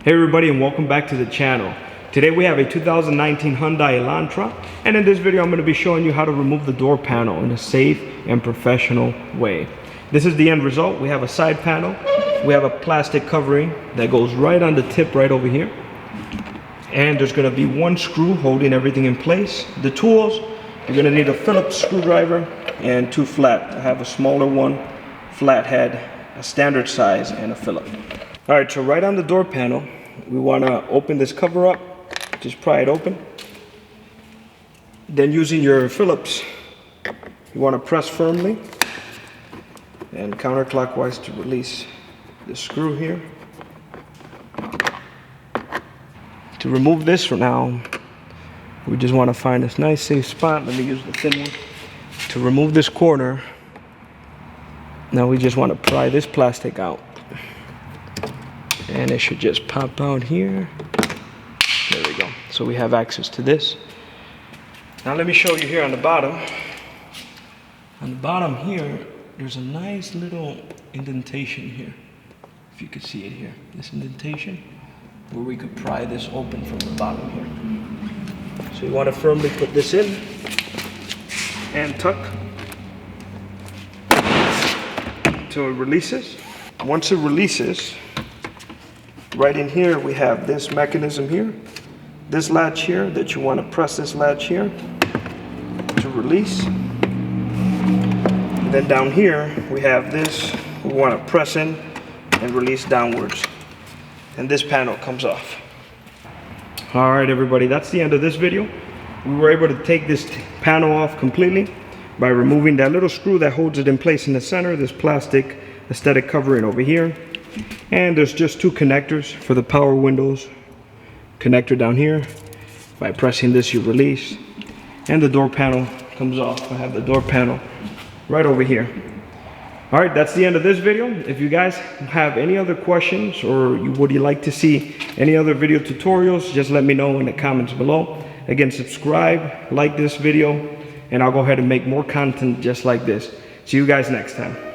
Hey everybody, and welcome back to the channel. Today we have a 2019 Hyundai Elantra, and in this video I'm going to be showing you how to remove the door panel in a safe and professional way. This is the end result. We have a side panel, we have a plastic covering that goes right on the tip right over here, and there's going to be one screw holding everything in place. The tools, you're going to need a Phillips screwdriver and two flat. I have a smaller one, flathead, a standard size, and a Phillips. Alright, so right on the door panel, we want to open this cover up, just pry it open. Then using your Phillips, you want to press firmly and counterclockwise to release the screw here. To remove this for now, we just want to find this nice safe spot. Let me use the thin one. To remove this corner, now we just want to pry this plastic out. And it should just pop out here. There we go. So we have access to this. Now let me show you here on the bottom. On the bottom here, there's a nice little indentation here. If you could see it here. This indentation, where we could pry this open from the bottom here. So you want to firmly put this in and tuck until it releases. Once it releases, right in here we have this mechanism here, this latch here that you want to press this latch here to release. And then down here we have this, we want to press in and release downwards, and this panel comes off. Alright everybody, that's the end of this video. We were able to take this panel off completely by removing that little screw that holds it in place in the center, this plastic aesthetic covering over here. And there's just two connectors for the power windows. Connector down here. By pressing this, you release. And the door panel comes off. I have the door panel right over here. Alright, that's the end of this video. If you guys have any other questions, or would you like to see any other video tutorials, just let me know in the comments below. Again, subscribe, like this video, and I'll go ahead and make more content just like this. See you guys next time.